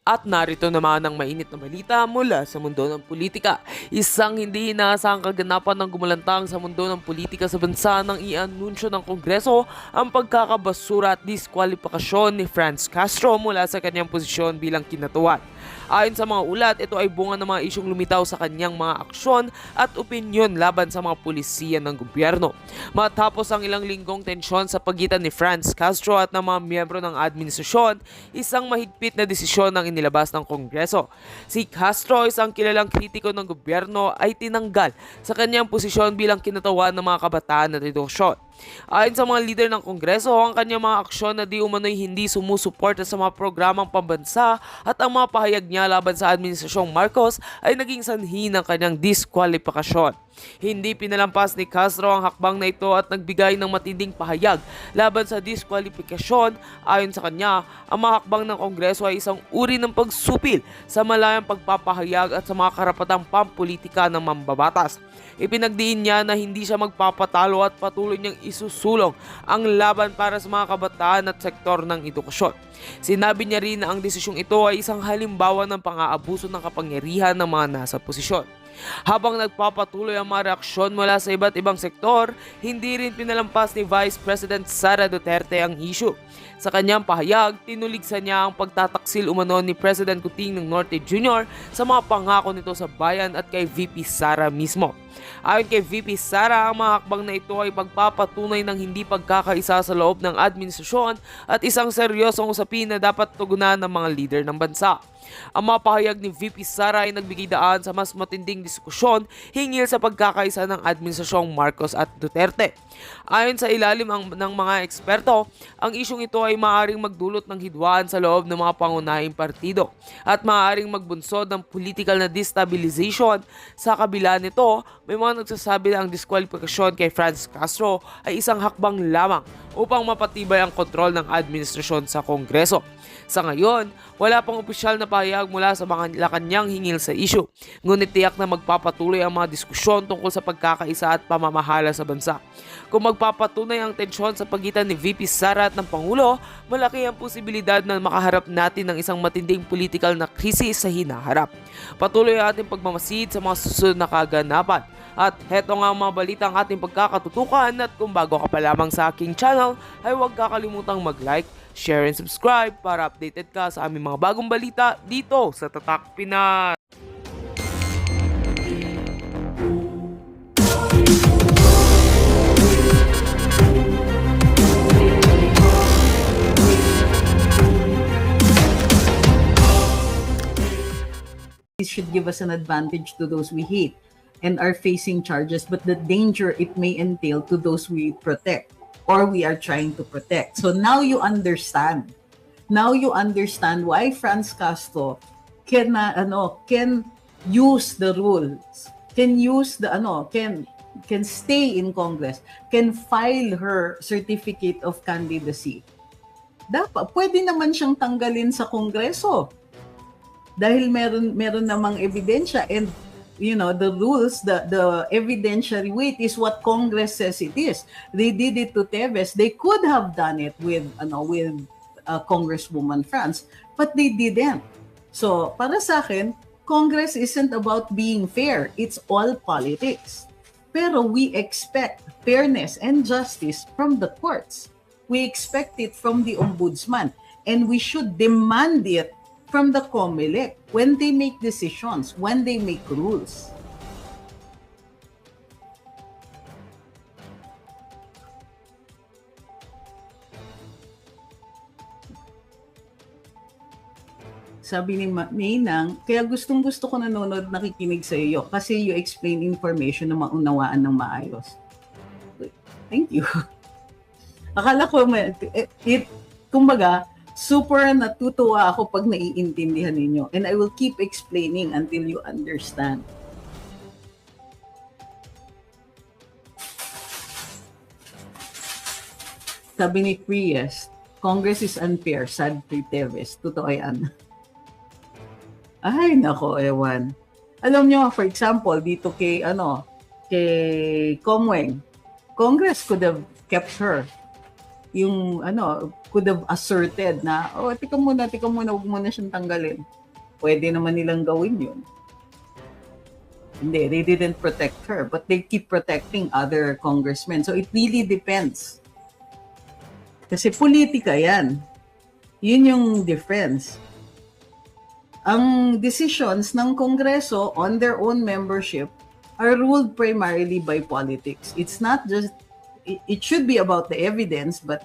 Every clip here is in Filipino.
At narito naman ang mainit na balita mula sa mundo ng politika. Isang hindi inaasahang kaganapan ng gumulantang sa mundo ng politika sa bansa nang i-anunsyo ng Kongreso ang pagkakabasura at diskwalifikasyon ni Franz Castro mula sa kanyang posisyon bilang kinatuan. Ayon sa mga ulat, ito ay bunga ng mga isyong lumitaw sa kanyang mga aksyon at opinyon laban sa mga pulisiya ng gobyerno. Matapos ang ilang linggong tensyon sa pagitan ni Franz Castro at ng mga miyembro ng administrasyon, isang mahigpit na desisyon ang inilabas ng Kongreso. Si Castro, isang kilalang kritiko ng gobyerno, ay tinanggal sa kanyang posisyon bilang kinatawan ng mga kabataan at edukasyon. Ayon sa mga lider ng Kongreso, ang kanyang mga aksyon na di umano'y hindi sumusuporta sa mga programang pambansa at ang mga pahayag niya laban sa Administrasyong Marcos ay naging sanhi ng kanyang diskwalifikasyon. Hindi pinalampas ni Castro ang hakbang na ito at nagbigay ng matinding pahayag laban sa diskwalifikasyon. Ayon sa kanya, ang mga hakbang ng Kongreso ay isang uri ng pagsupil sa malayang pagpapahayag at sa mga karapatang pampolitika ng mambabatas. Ipinagdiin niya na hindi siya magpapatalo at patuloy niyang isusulong ang laban para sa mga kabataan at sektor ng edukasyon. Sinabi niya rin na ang desisyong ito ay isang halimbawa ng pang-aabuso ng kapangyarihan ng mga nasa posisyon. Habang nagpapatuloy ang mga reaksyon mula sa iba't ibang sektor, hindi rin pinalampas ni Vice President Sara Duterte ang issue. Sa kanyang pahayag, tinuligsa niya ang pagtataksil umano ni President Kuting ng Norte Jr. sa mga pangako nito sa bayan at kay VP Sara mismo. Ayon kay VP Sara, ang mga hakbang na ito ay pagpapatunay ng hindi pagkakaisa sa loob ng administrasyon at isang seryosong usapin na dapat tugunan ng mga leader ng bansa. Ang mga pahayag ni VP Sara ay nagbigay daan sa mas matinding diskusyon hinggil sa pagkakaisa ng administrasyong Marcos at Duterte. Ayon sa ilalim ng mga eksperto, ang isyong ito ay maaaring magdulot ng hidwaan sa loob ng mga pangunahing partido at maaaring magbunsod ng political na destabilization. Sa kabila nito, may mga nagsasabi na ang diskwalifikasyon kay Franz Castro ay isang hakbang lamang upang mapatibay ang kontrol ng administrasyon sa Kongreso. Sa ngayon, wala pang opisyal na pahayag mula sa mga Malacanang hinggil sa issue, ngunit tiyak na magpapatuloy ang mga diskusyon tungkol sa pagkakaisa at pamamahala sa bansa. Kung magpapatunay ang tensyon sa pagitan ni VP Sara at ng Pangulo, malaki ang posibilidad na makaharap natin ng isang matinding political na krisis sa hinaharap. Patuloy ang ating pagmamasid sa mga susunod na kaganapan. At heto nga ang mga balitang ating pagkakatutukan, at kung bago ka pa lamang sa aking channel, ay huwag kakalimutang mag-like, share and subscribe para updated ka sa aming mga bagong balita dito sa Tatak Pinas. This should give us an advantage to those we hate and are facing charges, but the danger it may entail to those we protect or we are trying to protect. So now you understand. Now you understand why Franz Castro can use the rules, can use the can stay in Congress, can file her certificate of candidacy. Dapat pwede naman siyang tanggalin sa Kongreso dahil meron namang ebidensya, and the rules, the evidentiary weight is what Congress says it is. They did it to Teves. They could have done it with Congresswoman Franz, but they didn't. So para sa akin, Congress isn't about being fair. It's all politics. Pero we expect fairness and justice from the courts. We expect it from the ombudsman, and we should demand it from the COMELEC when they make decisions, when they make rules. Sabi ni Maynang, kaya gustong-gusto ko nanonood, nakikinig sa iyo kasi you explain information na maunawaan ng maayos. Thank you. Akala ko, kumbaga, super natutuwa ako pag naiintindihan ninyo. And I will keep explaining until you understand. Sabi ni Priest, Congress is unfair, sad kay Teves. Totoo yan. Ay, nako, ewan. Alam nyo, for example, dito kay Comweng, Congress could have kept her. yung could have asserted na, oh, tika muna, huwag mo na siyang tanggalin. Pwede naman nilang gawin yun. Hindi, they didn't protect her, but they keep protecting other congressmen. So it really depends. Kasi politika yan. Yun yung difference. Ang decisions ng Kongreso on their own membership are ruled primarily by politics. It's not just, it should be about the evidence, but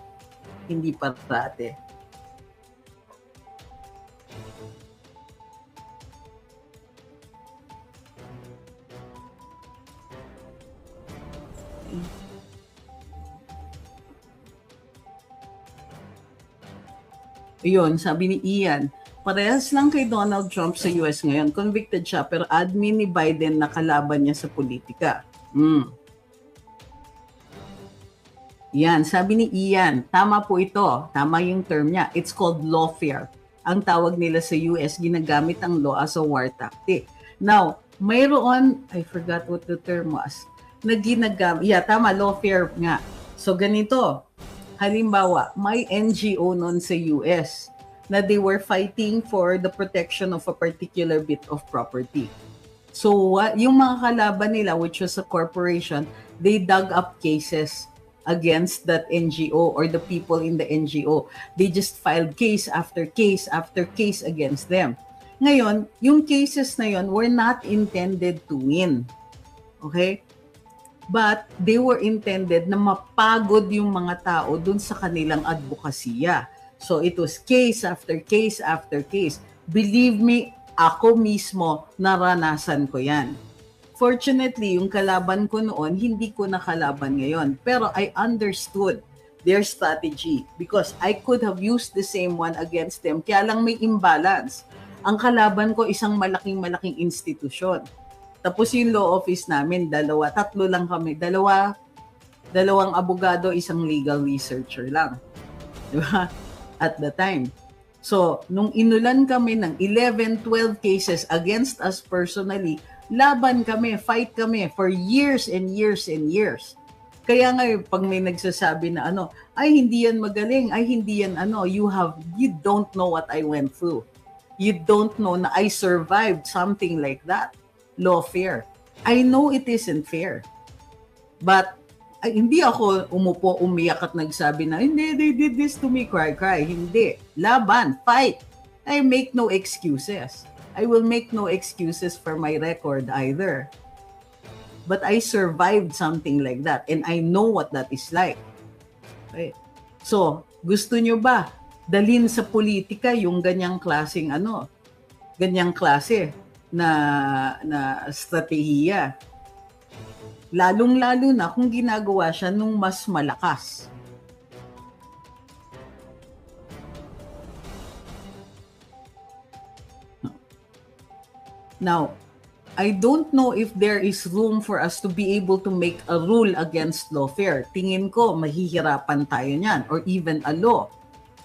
hindi parate. Yun, sabi ni Ian, parehas lang kay Donald Trump sa US ngayon. Convicted siya, pero admin ni Biden na kalaban niya sa politika. Yan, sabi ni Ian, tama po ito. Tama yung term niya. It's called lawfare. Ang tawag nila sa US, ginagamit ang law as a war tactic. Now, mayroon, I forgot what the term was, na ginagamit, tama, lawfare nga. So, ganito, halimbawa, may NGO noon sa US na they were fighting for the protection of a particular bit of property. So, yung mga kalaban nila, which was a corporation, they dug up cases against that NGO or the people in the NGO. They just filed case after case after case against them. Ngayon, yung cases na yon were not intended to win. Okay? But they were intended na mapagod yung mga tao dun sa kanilang advokasya. So it was case after case after case. Believe me, ako mismo naranasan ko yan. Fortunately, yung kalaban ko noon, hindi ko nakalaban ngayon. Pero I understood their strategy because I could have used the same one against them. Kaya lang may imbalance. Ang kalaban ko isang malaking institusyon. Tapos yung law office namin, tatlo lang kami. Dalawang abogado, isang legal researcher lang. Diba? At the time. So, nung inulan kami ng 11, 12 cases against us personally, laban kami, fight kami for years and years and years. Kaya nga, pag may nagsasabi na ay hindi yan magaling, ay hindi yan you don't know what I went through. You don't know na I survived something like that. Lawfare. I know it isn't fair. But hindi ako umupo, umiyak at nagsabi na, hindi, they did this to me, cry. Hindi. Laban, fight. I make no excuses. I will make no excuses for my record either. But I survived something like that and I know what that is like. Okay. So, gusto nyo ba dalhin sa politika yung ganyang klaseng ganyang klase na strategiya? Lalong-lalo na kung ginagawa siya nung mas malakas. Now, I don't know if there is room for us to be able to make a rule against lawfare. Tingin ko, mahihirapan tayo niyan or even a law.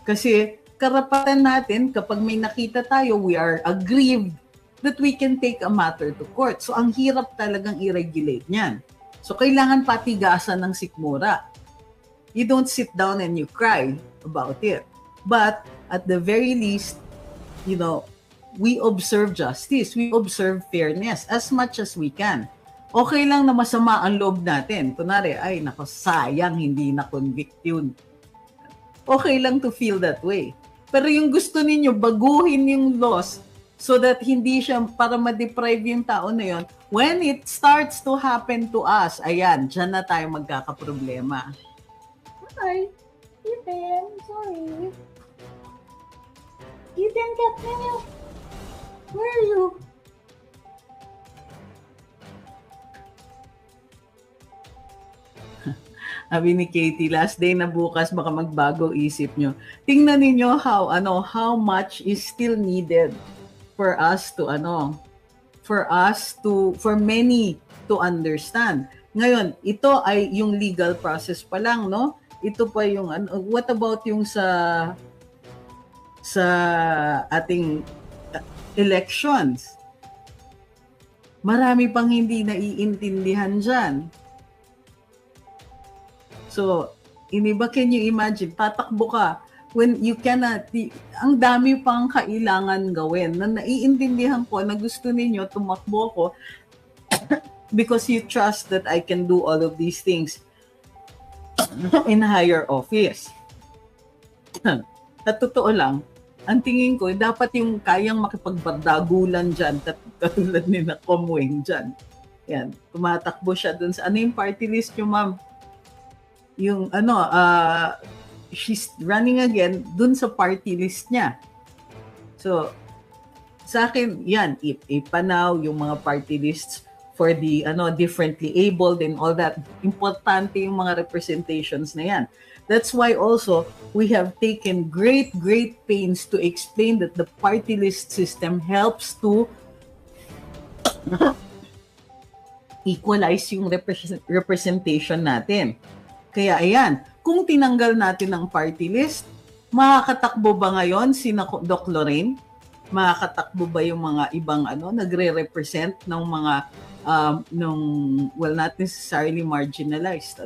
Kasi karapatan natin, kapag may nakita tayo, we are aggrieved that we can take a matter to court. So, ang hirap talagang i-regulate niyan. So, kailangan patigasan ng sikmura. You don't sit down and you cry about it. But, at the very least, we observe justice. We observe fairness as much as we can. Okay lang na masama ang loob natin. Kunwari, ay, nako, sayang, hindi na-convict yun. Okay lang to feel that way. Pero yung gusto ninyo, baguhin yung laws so that hindi siya para ma-deprive yung tao na yun. When it starts to happen to us, ayan, dyan na tayo magkakaproblema. Hi, Ethan, sorry. Ethan, get me. Where are you? Sabi ni Katie, last day na bukas, baka magbago isip nyo. Tingnan ninyo how much is still needed for us to for many to understand. Ngayon, ito ay yung legal process pa lang, no? Ito pa yung what about yung sa ating elections? Marami pang hindi naiintindihan dyan. So, Iniba, can you imagine? Tatakbo ka when you cannot, ang dami pang kailangan gawin na naiintindihan ko na gusto ninyo tumakbo ko because you trust that I can do all of these things in higher office. At totoo lang, ang tingin ko, dapat yung kayang makipagbardagulan dyan, katulad ni na Comwing dyan. Yan, tumatakbo siya dun sa, ano yung party list nyo, ma'am? Yung, she's running again dun sa party list niya. So, sa akin, yan, ipanaw yung mga party lists for the, differently abled and all that. Importante yung mga representations na yan. That's why also we have taken great pains to explain that the party list system helps to equalize yung representation natin. Kaya ayan, kung tinanggal natin ang party list, makakatakbo ba ngayon si Doc Lorraine? Makakatakbo ba yung mga ibang nagre-represent ng mga not necessarily marginalized,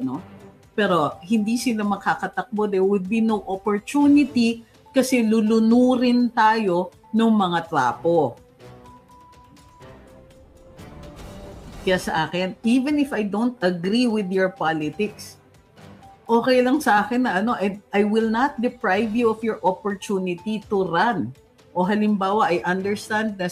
Pero hindi sila makakatakbo. There would be no opportunity kasi lulunurin tayo ng mga trapo. Kaya sa akin, even if I don't agree with your politics, okay lang sa akin na I will not deprive you of your opportunity to run. O halimbawa, I understand na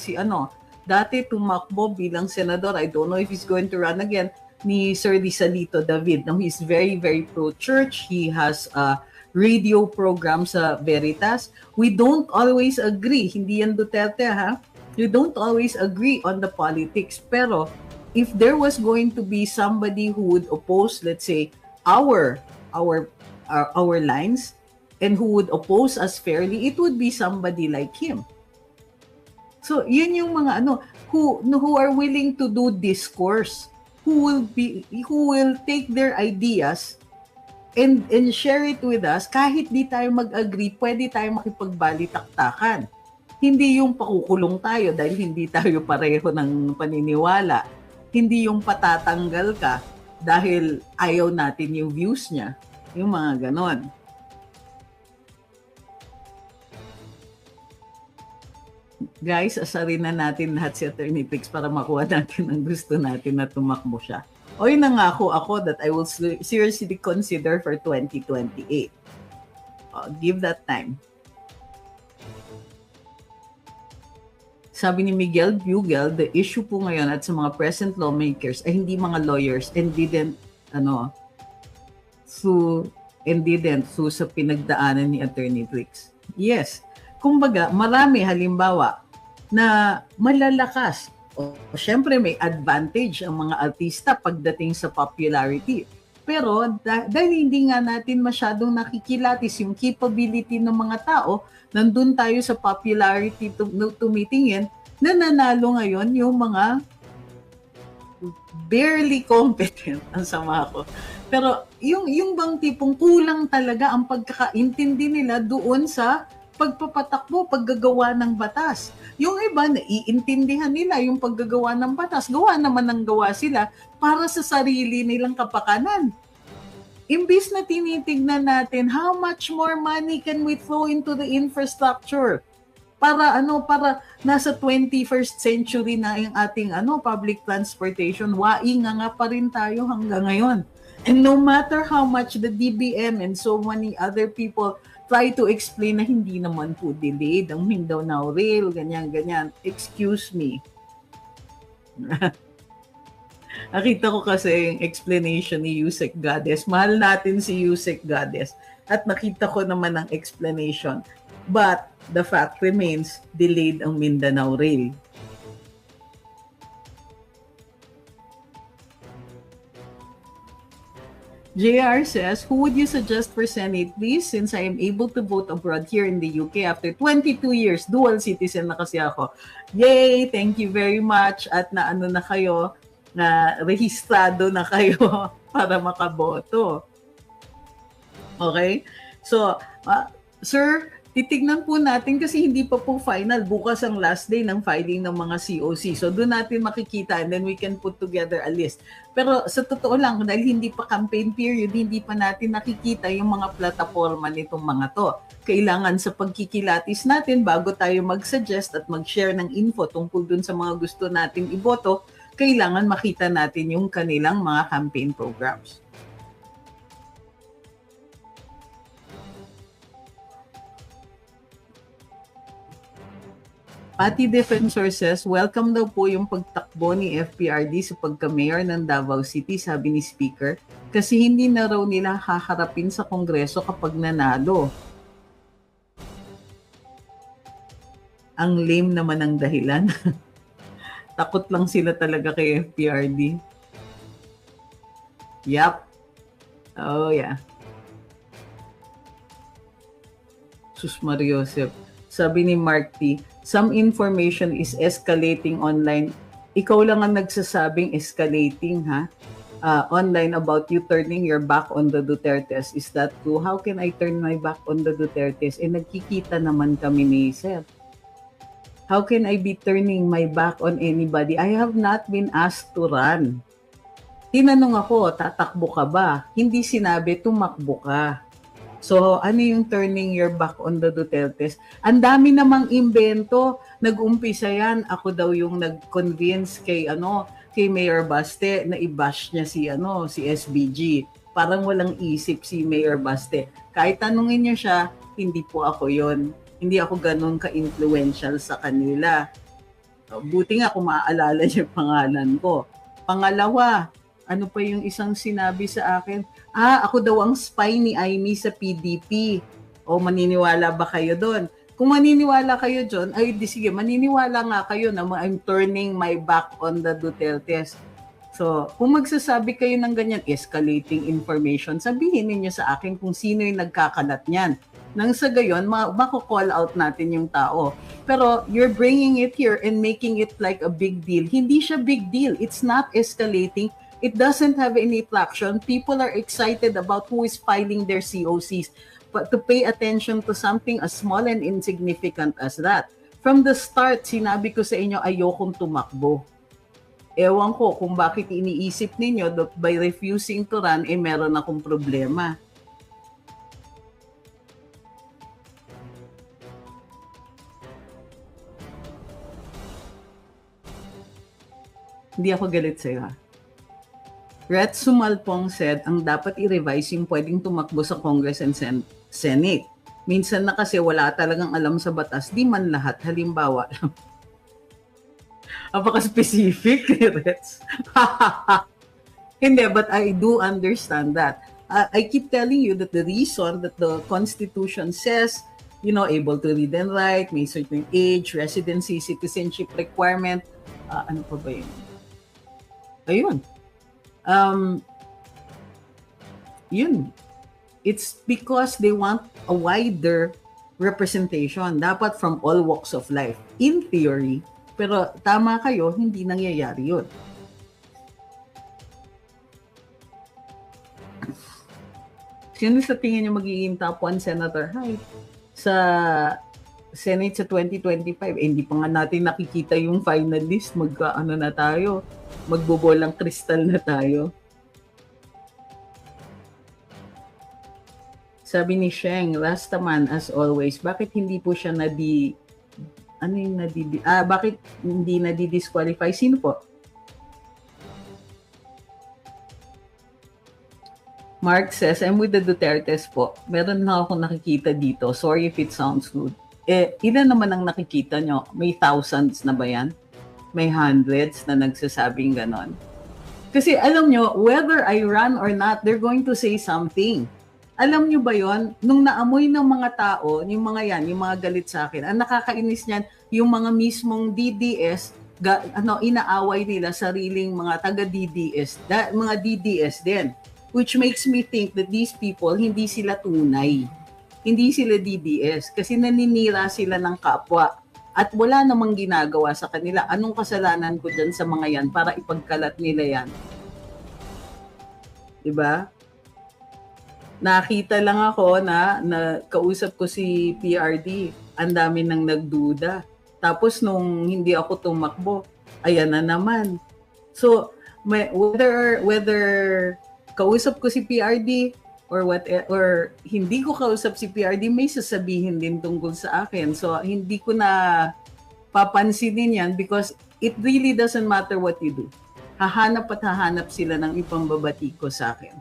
dati tumakbo bilang senador, I don't know if he's going to run again, ni Sir Lisalito David. Now, he's very pro-church. He has a radio program sa Veritas. We don't always agree. Hindi yan Duterte, ha? We don't always agree on the politics. Pero, if there was going to be somebody who would oppose, let's say, our lines, and who would oppose us fairly, it would be somebody like him. So, yun yung mga who are willing to do discourse, who will take their ideas and share it with us. Kahit di tayo mag-agree, pwede tayo makipagbalitaktakan. Hindi yung pakukulong tayo dahil hindi tayo pareho ng paniniwala. Hindi yung patatanggal ka dahil ayaw natin yung views niya. Yung mga ganon. Guys, asarin na natin lahat si Attorney Pix para makuha natin ang gusto natin na tumakbo siya. Oy, nangako ako that I will seriously consider for 2028. Give that time. Sabi ni Miguel Bugel, the issue po ngayon at sa mga present lawmakers ay hindi mga lawyers and didn't sue sa pinagdaanan ni Attorney Pix. Yes. Kumbaga, marami halimbawa na malalakas. O syempre may advantage ang mga artista pagdating sa popularity. Pero dahil hindi nga natin masyadong nakikilatis yung capability ng mga tao, nandun tayo sa popularity tumitingin, na nanalo ngayon yung mga barely competent, ang sama ko. Pero yung bang tipong kulang talaga ang pagkakaintindi nila doon sa pagpapatakbo, paggagawa ng batas. Yung iba, naiintindihan nila yung paggagawa ng batas. Gawa naman ng gawa sila para sa sarili nilang kapakanan. Imbis na tinitignan natin, how much more money can we throw into the infrastructure? Para nasa 21st century na yung ating public transportation, wainga nga pa rin tayo hanggang ngayon. And no matter how much the DBM and so many other people try to explain na hindi naman po delayed ang Mindanao Rail, ganyan. Excuse me. Nakita ko kasi yung explanation ni Yusek Goddess. Mahal natin si Yusek Goddess. At nakita ko naman ang explanation. But the fact remains, delayed ang Mindanao Rail. JR says, who would you suggest for Senate, please? Since I am able to vote abroad here in the UK after 22 years, dual citizen na kasi ako. Yay! Thank you very much. At na kayo, na rehistrado na kayo para makaboto. Okay? So, sir, titignan po natin kasi hindi pa po final. Bukas ang last day ng filing ng mga COC. So doon natin makikita and then we can put together a list. Pero sa totoo lang, dahil hindi pa campaign period, hindi pa natin nakikita yung mga plataforma nitong mga to. Kailangan sa pagkikilatis natin bago tayo mag-suggest at mag-share ng info tungkol dun sa mga gusto natin iboto, kailangan makita natin yung kanilang mga campaign programs. Pati Defensor says, welcome daw po yung pagtakbo ni FPRD sa pagka-mayor ng Davao City, sabi ni Speaker, kasi hindi na raw nila haharapin sa Kongreso kapag nanalo. Ang lame naman ang dahilan. Takot lang sila talaga kay FPRD. Yup. Oh yeah. Sus Mariosep. Sabi ni Mark T, some information is escalating online. Ikaw lang ang nagsasabing escalating, ha? Online about you turning your back on the Dutertes. Is that true? How can I turn my back on the Dutertes? Nagkikita naman kami ni Sir. How can I be turning my back on anybody? I have not been asked to run. Tinanong ako, tatakbo ka ba? Hindi sinabi, tumakbo ka. So, ano yung turning your back on the Dutertes? Ang dami namang imbento. Nag-umpisa yan. Ako daw yung nag-convince kay Mayor Baste na i-bash niya si SBG. Parang walang isip si Mayor Baste. Kahit tanungin niyo siya, hindi po ako yon. Hindi ako ganun ka-influential sa kanila. Buti nga kung maaalala niyo yung pangalan ko. Pangalawa, ano pa yung isang sinabi sa akin? Ako daw ang spy ni Amy sa PDP. O maniniwala ba kayo doon? Kung maniniwala kayo doon, ay di sige, maniniwala nga kayo na I'm turning my back on the Dutertes. So, kung magsasabi kayo ng ganyan, escalating information, sabihin niyo sa akin kung sino yung nagkakalat niyan. Nang sa gayon, mako-call out natin yung tao. Pero you're bringing it here and making it like a big deal. Hindi siya big deal. It's not escalating. It doesn't have any traction. People are excited about who is filing their COCs. But to pay attention to something as small and insignificant as that. From the start, sinabi ko sa inyo, ayokong tumakbo. Ewan ko kung bakit iniisip ninyo that by refusing to run, meron akong problema. Hindi ako galit sa'yo, ha? Ret Sumalpong said, ang dapat i-revise yung pwedeng tumakbo sa Congress and Senate. Minsan na kasi wala talagang alam sa batas, di man lahat. Halimbawa, apaka-specific, Rets. Hindi, but I do understand that. I keep telling you that the reason that the Constitution says, able to read and write, may certain age, residency, citizenship requirement, ano pa ba yun? Ayun. Yun. It's because they want a wider representation. Dapat from all walks of life. In theory. Pero tama kayo, hindi nangyayari yun. Sino sa tingin niyo magiging top 1 senator? Sa Senate sa 2025, hindi pa nga natin nakikita yung finalist. Na tayo. Magbobolang kristal na tayo. Sabi ni Sheng, Rastaman as always, bakit hindi po siya bakit hindi na-disqualify? Sino po? Mark says, I'm with the Dutertes po. Meron na ako nakikita dito. Sorry if it sounds good. Ilan naman ang nakikita nyo? May thousands na ba yan? May hundreds na nagsasabing ganon. Kasi alam nyo, whether I run or not, they're going to say something. Alam nyo ba yon? Nung naamoy ng mga tao, yung mga galit sa akin, ang nakakainis niyan, yung mga mismong DDS, inaaway nila sariling mga taga-DDS, mga DDS din. Which makes me think that these people, hindi sila tunay. Hindi sila DDS kasi naninira sila ng kapwa. At wala namang ginagawa sa kanila. Anong kasalanan ko dyan sa mga yan para ipagkalat nila yan? Diba? Nakita lang ako na kausap ko si PRD. Ang dami nang nagduda. Tapos nung hindi ako tumakbo, ayan na naman. So, whether kausap ko si PRD or hindi ko kausap si PRD, may sasabihin din tungkol sa akin. So, hindi ko na papansinin yan because it really doesn't matter what you do. Hahanap at hahanap sila ng ipambabati ko sa akin.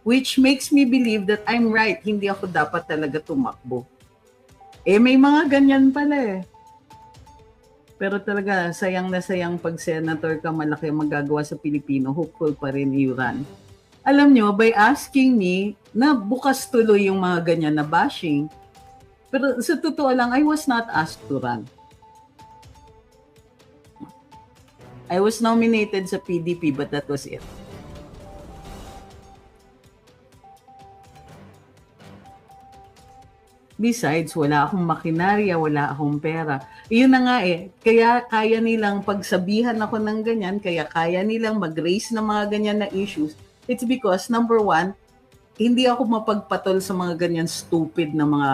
Which makes me believe that I'm right. Hindi ako dapat talaga tumakbo. May mga ganyan pala eh. Pero talaga, sayang na sayang pag senator ka, malaki ang magagawa sa Pilipino, hopeful pa rin i-run. Alam nyo, by asking me, na bukas tuloy yung mga ganyan na bashing. Pero sa totoo lang, I was not asked to run. I was nominated sa PDP, but that was it. Besides, wala akong makinarya, wala akong pera. Iyon na nga eh. Kaya kaya nilang pagsabihan ako ng ganyan, kaya kaya nilang mag-raise ng mga ganyan na issues. It's because, number one, hindi ako mapagpatol sa mga ganyan stupid na mga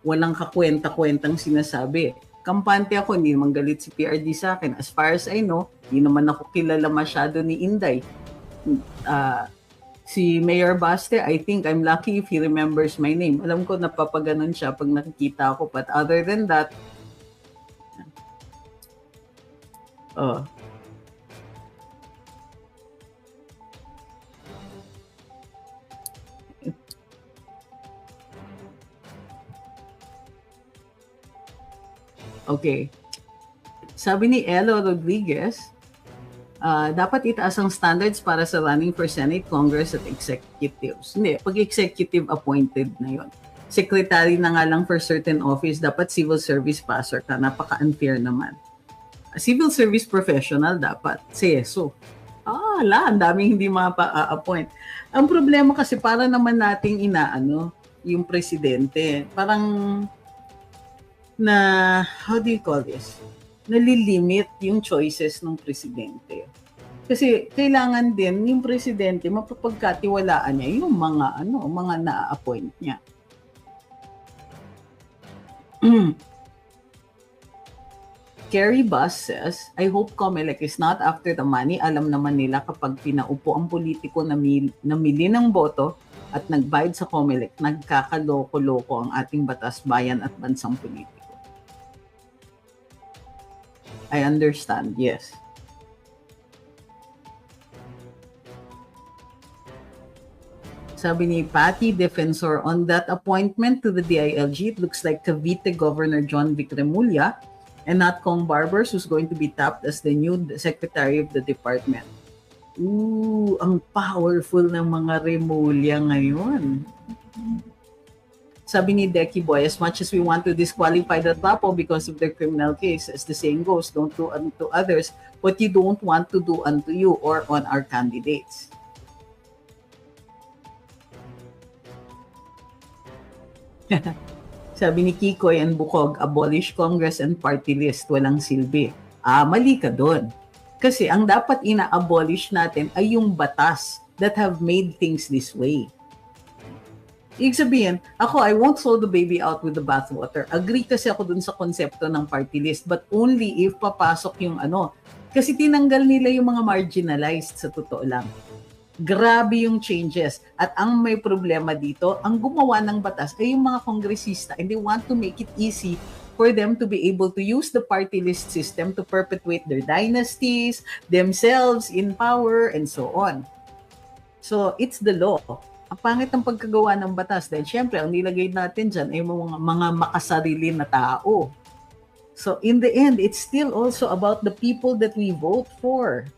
walang kakwenta-kwentang sinasabi. Kampante ako, hindi naman galit si PRD sa akin. As far as I know, hindi naman ako kilala masyado ni Inday. Si Mayor Baste, I think I'm lucky if he remembers my name. Alam ko napapaganon siya pag nakikita ako. But other than that, okay. Sabi ni Elo Rodriguez, dapat itaas ang standards para sa running for Senate, Congress at executives. Hindi, pag executive appointed na yon. Secretary na nga lang for certain office, dapat civil service passer ka. Napaka-unfair naman. Civil service professional dapat. CSO. Ang daming hindi mapa-appoint. Ang problema kasi para naman nating yung presidente. Parang how do you call this? Nalilimit yung choices ng presidente. Kasi kailangan din yung presidente mapapagkatiwalaan niya yung mga na-appoint niya. Kerry Bass says, I hope COMELEC is not after the money. Alam naman nila kapag pinaupo ang politiko na namili ng boto at nagbayad sa COMELEC, nagkakaloko-loko ang ating batas, bayan at bansang politiko. I understand, yes. Sabi ni Patty Defensor, on that appointment to the DILG, it looks like Cavite Governor John Vic Remulla and not Kong Barbers who's going to be tapped as the new Secretary of the Department. Ang powerful ng mga Remulla ngayon. Sabi ni Decky Boy, as much as we want to disqualify the Tapo because of their criminal case, as the saying goes, don't do unto others what you don't want to do unto you or on our candidates. Sabi ni Kikoy and Bukog, abolish Congress and party list, walang silbi. Mali ka doon. Kasi ang dapat ina-abolish natin ay yung batas that have made things this way. Ibig sabihin, I won't throw the baby out with the bathwater. Agree kasi ako dun sa konsepto ng party list, but only if papasok yung Kasi tinanggal nila yung mga marginalized sa totoo lang. Grabe yung changes. At ang may problema dito, ang gumawa ng batas ay yung mga kongresista and they want to make it easy for them to be able to use the party list system to perpetuate their dynasties, themselves in power, and so on. So, it's the law. Ang pangit ng pagkagawa ng batas dahil syempre, ang nilagay natin dyan ay mga makasarili na tao. So, in the end, it's still also about the people that we vote for.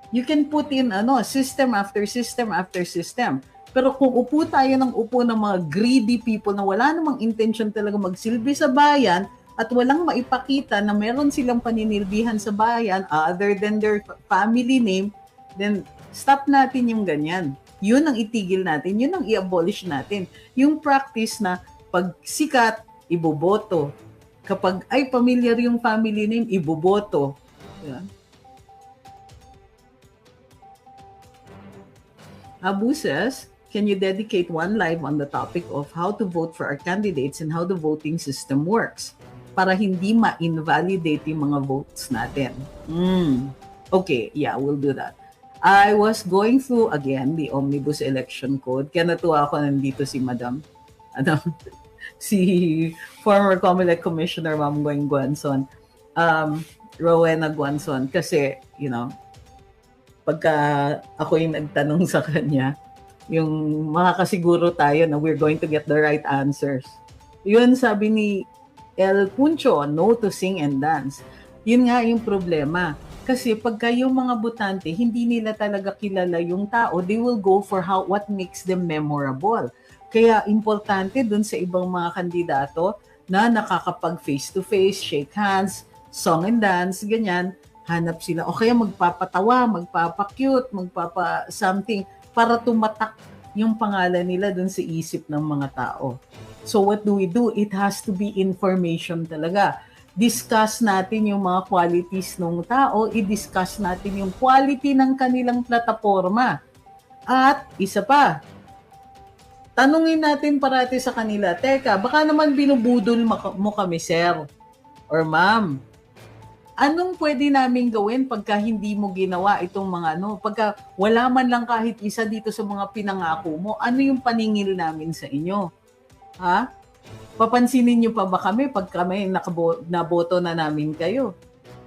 You can put in system after system after system. Pero kung upo tayo ng upo ng mga greedy people na wala namang intention talaga magsilbi sa bayan at walang maipakita na meron silang paninilbihan sa bayan other than their family name, then stop natin yung ganyan. Yun ang itigil natin, yun ang i-abolish natin. Yung practice na pag sikat, iboboto. Kapag ay familiar yung family name, iboboto. Yan. Abu says, can you dedicate one live on the topic of how to vote for our candidates and how the voting system works para hindi ma-invalidate yung mga votes natin? Okay, yeah, we'll do that. I was going through again the Omnibus Election Code. Kaya natuwa ako nandito si Madam, si former COMELEC Commissioner Ma'am Gwen Guanzon, Rowena Guanzon. Kasi, you know, pagka ako yung nagtanong sa kanya, yung makakasiguro tayo na we're going to get the right answers. Yun sabi ni El Puncho, no to sing and dance. Yun nga yung problema. Kasi pagka yung mga botante, hindi nila talaga kilala yung tao, they will go for what makes them memorable. Kaya importante dun sa ibang mga kandidato na nakakapag face-to-face, shake hands, song and dance, ganyan, hanap sila. O kaya magpapatawa, magpapa-cute, magpapa-something para tumatak yung pangalan nila dun sa isip ng mga tao. So what do? It has to be information talaga. Discuss natin yung mga qualities ng tao, i-discuss natin yung quality ng kanilang plataforma. At isa pa, tanungin natin parati sa kanila, teka, baka naman binubudol mo kami, sir or ma'am. Anong pwede namin gawin pagka hindi mo ginawa itong mga pagka wala man lang kahit isa dito sa mga pinangako mo, ano yung paningil namin sa inyo? Ha? Papansinin niyo pa ba kami pag kami naboto na namin kayo?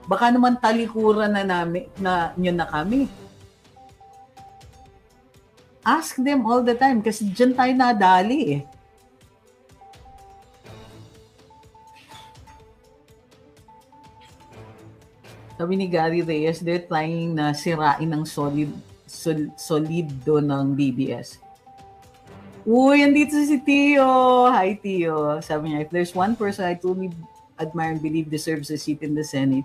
Baka naman talikuran nyo na kami. Ask them all the time kasi dyan tayo nadali eh. Sabi ni Gary Reyes, they're trying na sirain ng solido ng DBS. Uy, andito si Tio. Hi, Tio. Sabi niya, if there's one person I truly admire and believe deserves a seat in the Senate,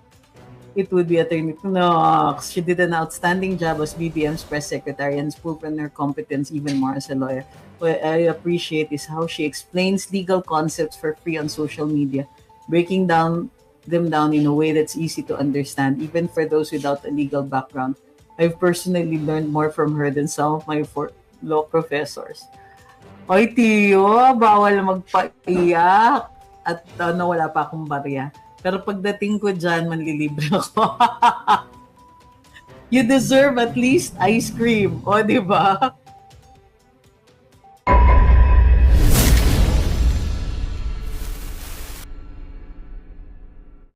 it would be Attorney Knox. She did an outstanding job as BBM's press secretary and has proven her competence even more as a lawyer. What I appreciate is how she explains legal concepts for free on social media, breaking them down in a way that's easy to understand, even for those without a legal background. I've personally learned more from her than some of my law professors. Oy, Tio, bawal magpaiyak. At wala pa akong barya. Pero pagdating ko dyan, manlilibre ako. You deserve at least ice cream. O, di ba?